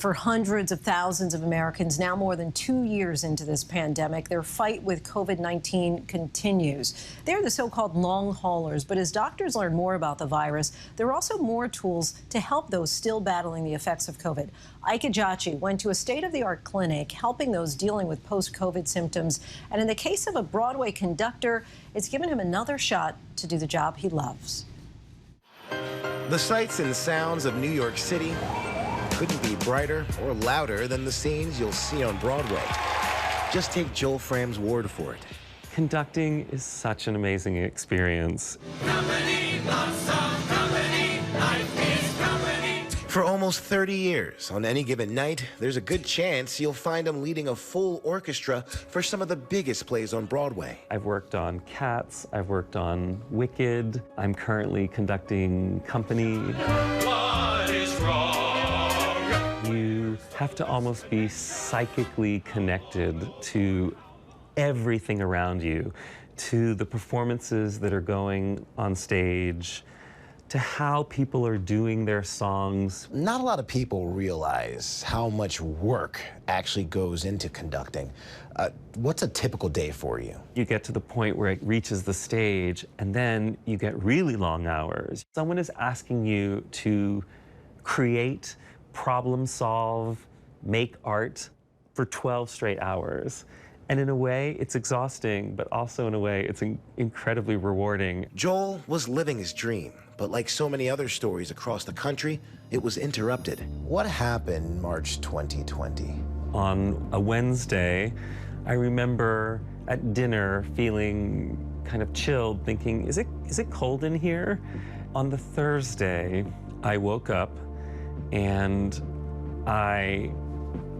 For hundreds of thousands of Americans, now more than 2 years into this pandemic, their fight with COVID-19 continues. They're the so-called long haulers, but as doctors learn more about the virus, there are also more tools to help those still battling the effects of COVID. Ike Ejiochi went to a state-of-the-art clinic helping those dealing with post-COVID symptoms. And in the case of a Broadway conductor, it's given him another shot to do the job he loves. The sights and sounds of New York City couldn't be brighter or louder than the scenes you'll see on Broadway. Just take Joel Fram's word for it. Conducting is such an amazing experience. Company, lots of company, life is company. For almost 30 years, on any given night, there's a good chance you'll find him leading a full orchestra for some of the biggest plays on Broadway. I've worked on Cats, I've worked on Wicked, I'm currently conducting Company. What is wrong? You have to almost be psychically connected to everything around you, to the performances that are going on stage, to how people are doing their songs. Not a lot of people realize how much work actually goes into conducting. What's a typical day for you? You get to the point where it reaches the stage, and then you get really long hours. Someone is asking you to create, problem solve, make art for 12 straight hours. And in a way, it's exhausting, but also in a way, it's incredibly rewarding. Joel was living his dream, but like so many other stories across the country, it was interrupted. What happened March 2020? On a Wednesday, I remember at dinner feeling kind of chilled, thinking, is it cold in here? On the Thursday, I woke up and I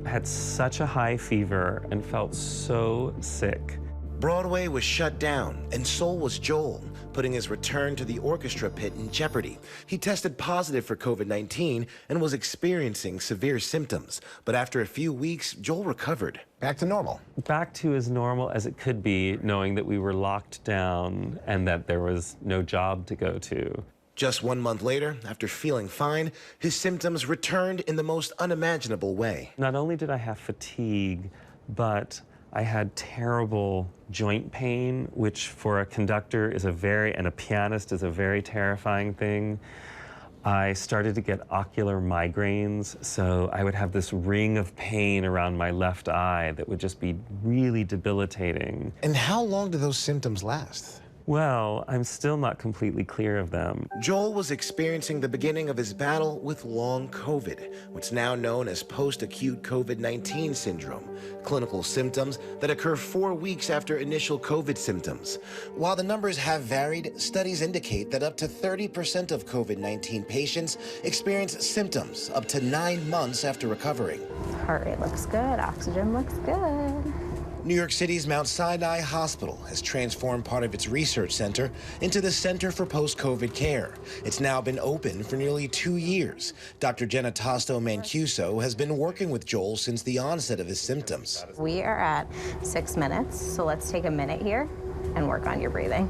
had such a high fever and felt so sick. Broadway was shut down, and so was Joel, putting his return to the orchestra pit in jeopardy. He tested positive for COVID-19 and was experiencing severe symptoms. But after a few weeks, Joel recovered. Back to normal. Back to as normal as it could be, knowing that we were locked down and that there was no job to go to. Just 1 month later, after feeling fine, his symptoms returned in the most unimaginable way. Not only did I have fatigue, but I had terrible joint pain, which for a conductor is and a pianist is a very terrifying thing. I started to get ocular migraines, so I would have this ring of pain around my left eye that would just be really debilitating. And how long do those symptoms last? Well, I'm still not completely clear of them. Joel was experiencing the beginning of his battle with long COVID, what's now known as post-acute COVID-19 syndrome, clinical symptoms that occur 4 weeks after initial COVID symptoms. While the numbers have varied, studies indicate that up to 30% of COVID-19 patients experience symptoms up to 9 months after recovering. Heart rate looks good, oxygen looks good. New York City's Mount Sinai Hospital has transformed part of its research center into the Center for Post-COVID Care. It's now been open for nearly 2 years. Dr. Jenna Tosto-Mancuso has been working with Joel since the onset of his symptoms. We are at 6 minutes, so let's take a minute here and work on your breathing.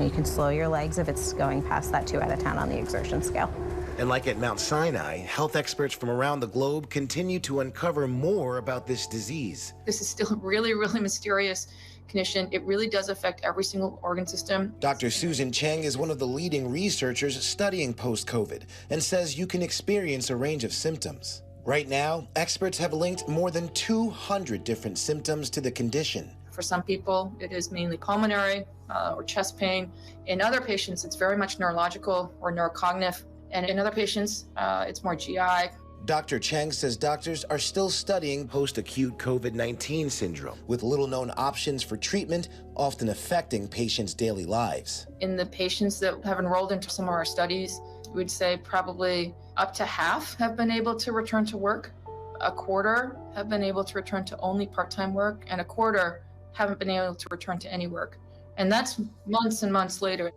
You can slow your legs if it's going past that 2 out of 10 on the exertion scale. And like at Mount Sinai, health experts from around the globe continue to uncover more about this disease. This is still a really, really mysterious condition. It really does affect every single organ system. Dr. Susan Cheng is one of the leading researchers studying post-COVID and says you can experience a range of symptoms. Right now, experts have linked more than 200 different symptoms to the condition. For some people, it is mainly pulmonary or chest pain. In other patients, it's very much neurological or neurocognitive. And in other patients, it's more GI. Dr. Cheng says doctors are still studying post-acute COVID-19 syndrome, with little-known options for treatment often affecting patients' daily lives. In the patients that have enrolled into some of our studies, we'd say probably up to half have been able to return to work. A quarter have been able to return to only part-time work, and a quarter haven't been able to return to any work. And that's months and months later.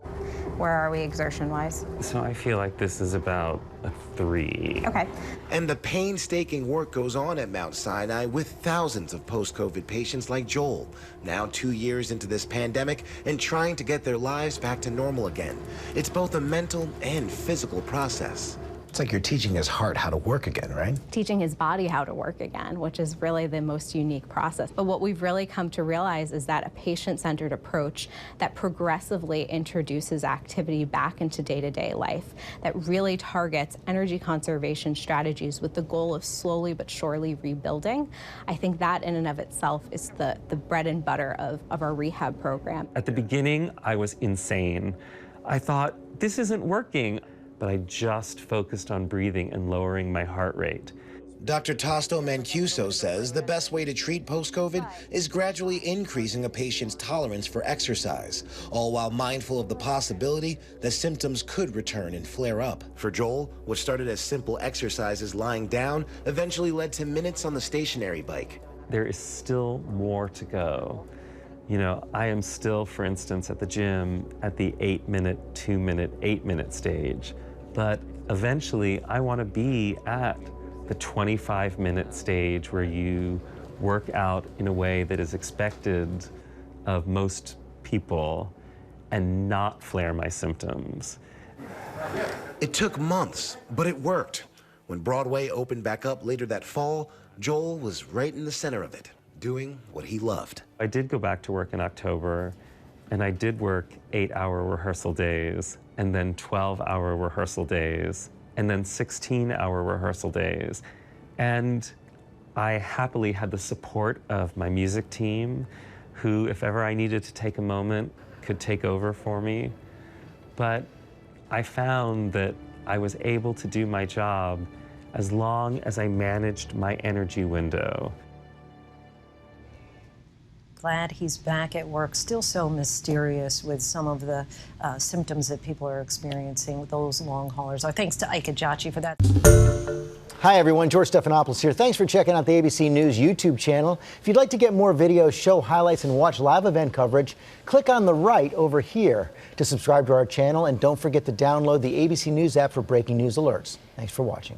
Where are we exertion-wise? So I feel like this is about a 3. Okay. And the painstaking work goes on at Mount Sinai with thousands of post-COVID patients like Joel, now 2 years into this pandemic and trying to get their lives back to normal again. It's both a mental and physical process. It's like you're teaching his heart how to work again, right? Teaching his body how to work again, which is really the most unique process. But what we've really come to realize is that a patient-centered approach that progressively introduces activity back into day-to-day life, that really targets energy conservation strategies with the goal of slowly but surely rebuilding, I think that in and of itself is the bread and butter of our rehab program. At the beginning, I was insane. I thought, this isn't working. But I just focused on breathing and lowering my heart rate. Dr. Tasto Mancuso says the best way to treat post-COVID is gradually increasing a patient's tolerance for exercise, all while mindful of the possibility that symptoms could return and flare up. For Joel, what started as simple exercises lying down eventually led to minutes on the stationary bike. There is still more to go. You know, I am still, for instance, at the gym at the 8-minute, 2-minute, 8-minute stage. But eventually, I want to be at the 25-minute stage where you work out in a way that is expected of most people and not flare my symptoms. It took months, but it worked. When Broadway opened back up later that fall, Joel was right in the center of it, doing what he loved. I did go back to work in October, and I did work 8-hour rehearsal days, and then 12-hour rehearsal days, and then 16-hour rehearsal days. And I happily had the support of my music team, who, if ever I needed to take a moment, could take over for me. But I found that I was able to do my job as long as I managed my energy window. Glad he's back at work. Still so mysterious with some of the symptoms that people are experiencing with those long haulers. Our thanks to Ike Ejiochi for that. Hi, everyone. George Stephanopoulos here. Thanks for checking out the ABC News YouTube channel. If you'd like to get more videos, show highlights, and watch live event coverage, click on the right over here to subscribe to our channel. And don't forget to download the ABC News app for breaking news alerts. Thanks for watching.